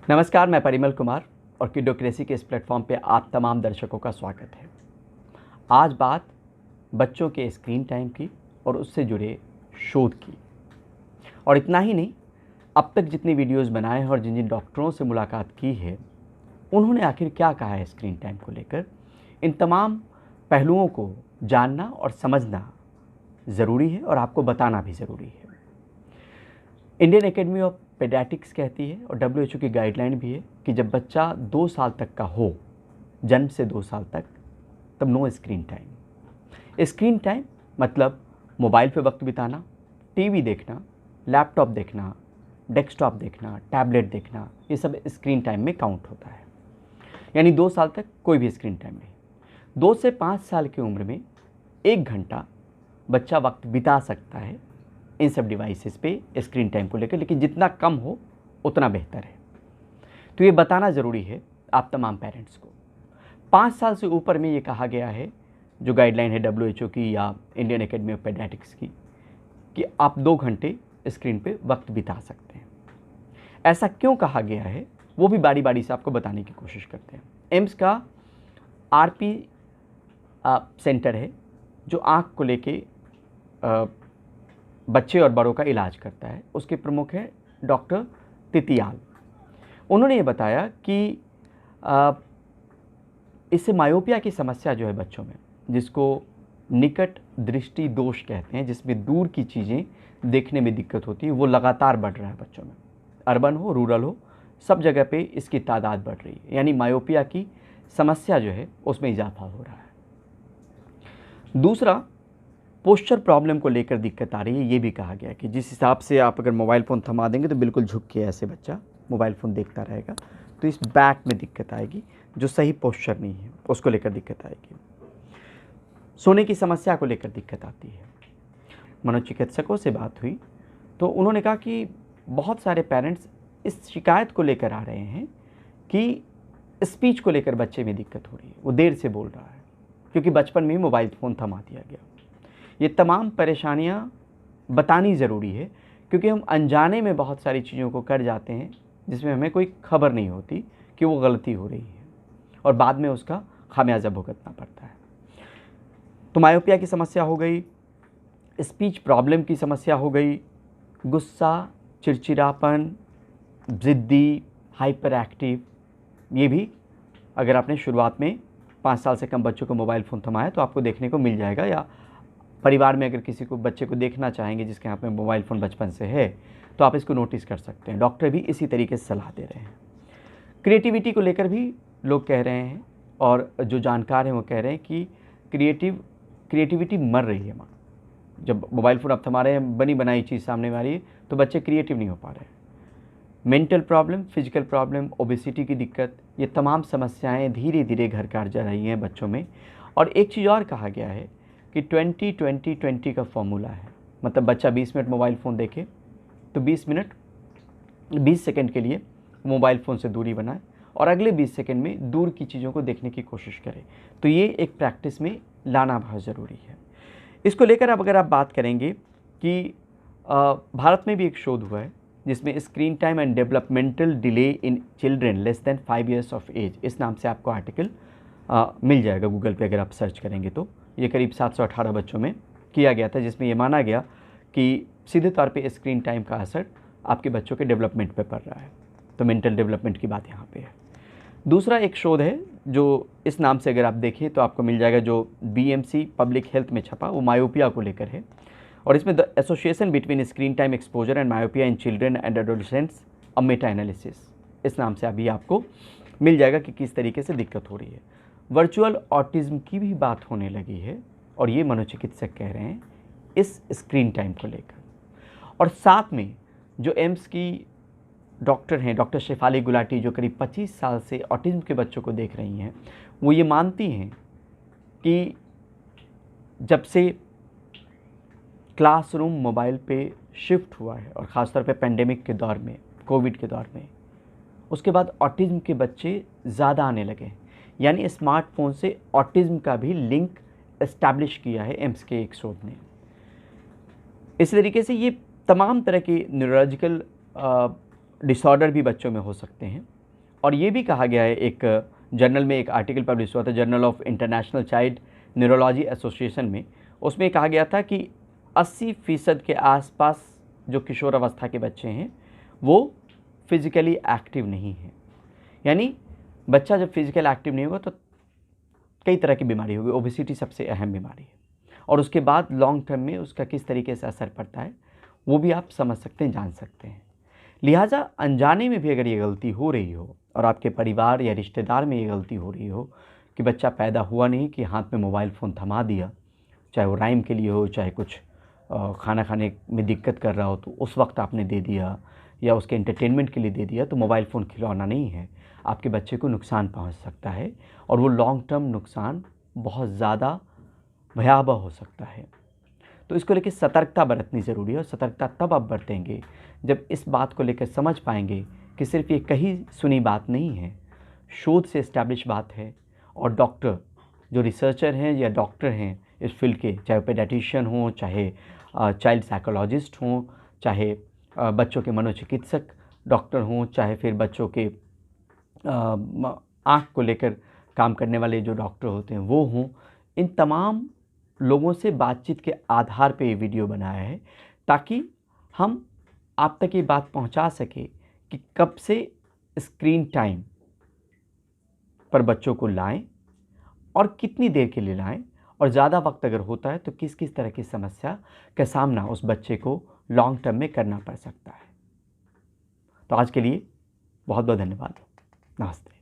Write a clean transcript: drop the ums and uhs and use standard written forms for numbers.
नमस्कार, मैं परिमल कुमार और किडोक्रेसी के इस प्लेटफॉर्म पे आप तमाम दर्शकों का स्वागत है। आज बात बच्चों के स्क्रीन टाइम की और उससे जुड़े शोध की। और इतना ही नहीं, अब तक जितनी वीडियोस बनाए हैं और जिन जिन डॉक्टरों से मुलाकात की है उन्होंने आखिर क्या कहा है स्क्रीन टाइम को लेकर, इन तमाम पहलुओं को जानना और समझना ज़रूरी है और आपको बताना भी ज़रूरी है। इंडियन एकेडमी ऑफ पेडियाट्रिक्स कहती है और WHO की गाइडलाइन भी है कि जब बच्चा 2 साल तक का हो, जन्म से 2 साल तक, तब no screen time. Screen time मतलब मोबाइल पे वक्त बिताना, टीवी देखना, लैपटॉप देखना, डेस्कटॉप देखना, टैबलेट देखना, ये सब स्क्रीन टाइम में काउंट होता है। यानी 2 साल तक कोई भी स्क्रीन टाइम नहीं। 2 से 5 साल की उम्र में 1 घंटा बच्चा वक्त बिता सकता है इन सब डिवाइसेस पे स्क्रीन टाइम को लेकर, लेकिन जितना कम हो उतना बेहतर है। तो ये बताना ज़रूरी है आप तमाम पेरेंट्स को। 5 साल से ऊपर में ये कहा गया है, जो गाइडलाइन है WHO की या इंडियन एकेडमी ऑफ पेडियाट्रिक्स की, कि आप 2 घंटे स्क्रीन पे वक्त बिता सकते हैं। ऐसा क्यों कहा गया है वो भी बारी बारी से आपको बताने की कोशिश करते हैं। एम्स का RP सेंटर है जो आँख को लेके बच्चे और बड़ों का इलाज करता है। उसके प्रमुख है डॉक्टर तितियाल। उन्होंने ये बताया कि इससे मायोपिया की समस्या जो है बच्चों में, जिसको निकट दृष्टि दोष कहते हैं, जिसमें दूर की चीज़ें देखने में दिक्कत होती है, वो लगातार बढ़ रहा है बच्चों में। अर्बन हो, रूरल हो, सब जगह पे इसकी तादाद बढ़ रही है। यानी मायोपिया की समस्या जो है उसमें इजाफा हो रहा है। दूसरा, पोस्चर प्रॉब्लम को लेकर दिक्कत आ रही है। ये भी कहा गया कि जिस हिसाब से आप अगर मोबाइल फ़ोन थमा देंगे तो बिल्कुल झुक के ऐसे बच्चा मोबाइल फ़ोन देखता रहेगा, तो इस बैक में दिक्कत आएगी, जो सही पोस्चर नहीं है उसको लेकर दिक्कत आएगी। सोने की समस्या को लेकर दिक्कत आती है। मनोचिकित्सकों से बात हुई तो उन्होंने कहा कि बहुत सारे पेरेंट्स इस शिकायत को लेकर आ रहे हैं कि स्पीच को लेकर बच्चे में दिक्कत हो रही है, वो देर से बोल रहा है क्योंकि बचपन में ही मोबाइल फ़ोन थमा दिया गया। ये तमाम परेशानियां बतानी ज़रूरी है क्योंकि हम अनजाने में बहुत सारी चीज़ों को कर जाते हैं जिसमें हमें कोई खबर नहीं होती कि वो गलती हो रही है और बाद में उसका खामियाजा भुगतना पड़ता है। तो मायोपिया की समस्या हो गई, स्पीच प्रॉब्लम की समस्या हो गई, गुस्सा, चिड़चिड़ापन, ज़िद्दी, हाइपर एक्टिव, ये भी अगर आपने शुरुआत में 5 साल से कम बच्चों को मोबाइल फ़ोन थमाया तो आपको देखने को मिल जाएगा। या परिवार में अगर किसी को बच्चे को देखना चाहेंगे जिसके हाथ में मोबाइल फ़ोन बचपन से है तो आप इसको नोटिस कर सकते हैं। डॉक्टर भी इसी तरीके से सलाह दे रहे हैं। क्रिएटिविटी को लेकर भी लोग कह रहे हैं और जो जानकार हैं वो कह रहे हैं कि क्रिएटिविटी मर रही है। माँ, जब मोबाइल फ़ोन आप थमा रहे हैं, बनी बनाई चीज़ सामने आ रही है तो बच्चे क्रिएटिव नहीं हो पा रहे हैं। Mental problem, physical problem, obesity की दिक्कत, ये तमाम समस्याएं धीरे धीरे घर कर जा रही हैं बच्चों में। और एक चीज़ और कहा गया है कि 20-20-20 का फॉर्मूला है। मतलब बच्चा 20 मिनट मोबाइल फ़ोन देखे तो 20 सेकंड के लिए मोबाइल फ़ोन से दूरी बनाए और अगले 20 सेकंड में दूर की चीज़ों को देखने की कोशिश करें। तो ये एक प्रैक्टिस में लाना बहुत ज़रूरी है। इसको लेकर अब अगर आप बात करेंगे कि भारत में भी एक शोध हुआ है जिसमें screen time and developmental delay in children less than 5 years of age, इस नाम से आपको आर्टिकल मिल जाएगा गूगल पे अगर आप सर्च करेंगे तो। ये करीब 718 बच्चों में किया गया था जिसमें ये माना गया कि सीधे तौर पे स्क्रीन टाइम का असर आपके बच्चों के डेवलपमेंट पे पड़ रहा है। तो मेंटल डेवलपमेंट की बात यहाँ पे है। दूसरा एक शोध है जो इस नाम से अगर आप देखें तो आपको मिल जाएगा, जो BMC पब्लिक हेल्थ में छपा, वो मायोपिया को लेकर है। और इसमें the association between screen time exposure and myopia in children and adolescents, a Meta analysis, इस नाम से अभी आपको मिल जाएगा कि किस तरीके से दिक्कत हो रही है। वर्चुअल ऑटिज़्म की भी बात होने लगी है और ये मनोचिकित्सक कह रहे हैं इस स्क्रीन टाइम को लेकर। और साथ में जो एम्स की डॉक्टर हैं, डॉक्टर शेफाली गुलाटी, जो करीब 25 साल से ऑटिज़्म के बच्चों को देख रही हैं, वो ये मानती हैं कि जब से क्लासरूम मोबाइल पे शिफ्ट हुआ है और ख़ासतौर पे पेंडेमिक के दौर में, कोविड के दौर में, उसके बाद ऑटिज़्म के बच्चे ज़्यादा आने लगे। यानी स्मार्टफोन से ऑटिज़्म का भी लिंक एस्टैब्लिश किया है एम्स के एक शोध ने। इस तरीके से ये तमाम तरह के न्यूरोलॉजिकल डिसऑर्डर भी बच्चों में हो सकते हैं और ये भी कहा गया है, एक जर्नल में एक आर्टिकल पब्लिश हुआ था, journal of international child neurology association में, उसमें कहा गया था कि 80% के आसपास जो किशोर अवस्था के बच्चे हैं वो फिज़िकली एक्टिव नहीं हैं। यानी बच्चा जब फिज़िकल एक्टिव नहीं होगा तो कई तरह की बीमारी होगी, ओबेसिटी सबसे अहम बीमारी है, और उसके बाद लॉन्ग टर्म में उसका किस तरीके से असर पड़ता है वो भी आप समझ सकते हैं, जान सकते हैं। लिहाजा अनजाने में भी अगर ये गलती हो रही हो और आपके परिवार या रिश्तेदार में ये गलती हो रही हो कि बच्चा पैदा हुआ नहीं कि हाथ में मोबाइल फ़ोन थमा दिया, चाहे वो राइम के लिए हो, चाहे कुछ खाना खाने में दिक्कत कर रहा हो तो उस वक्त आपने दे दिया, या उसके एंटरटेनमेंट के लिए दे दिया, तो मोबाइल फ़ोन खिलौना नहीं है, आपके बच्चे को नुकसान पहुंच सकता है, और वो लॉन्ग टर्म नुकसान बहुत ज़्यादा भयावह हो सकता है। तो इसको लेकर सतर्कता बरतनी ज़रूरी है, और सतर्कता तब आप बरतेंगे जब इस बात को लेकर समझ पाएंगे कि सिर्फ ये कही सुनी बात नहीं है, शोध से इस्टेब्लिश बात है, और डॉक्टर जो रिसर्चर हैं या डॉक्टर हैं इस फील्ड के, चाहे पेडियाट्रिशियन हों, चाहे चाइल्ड साइकोलॉजिस्ट हों, चाहे बच्चों के मनोचिकित्सक डॉक्टर हों, चाहे फिर बच्चों के आँख को लेकर काम करने वाले जो डॉक्टर होते हैं वो हों, इन तमाम लोगों से बातचीत के आधार पे ये वीडियो बनाया है ताकि हम आप तक ये बात पहुंचा सके कि कब से स्क्रीन टाइम पर बच्चों को लाएं और कितनी देर के लिए लाएं, और ज़्यादा वक्त अगर होता है तो किस किस तरह की समस्या का सामना उस बच्चे को लॉन्ग टर्म में करना पड़ सकता है। तो आज के लिए बहुत बहुत धन्यवाद। नमस्ते।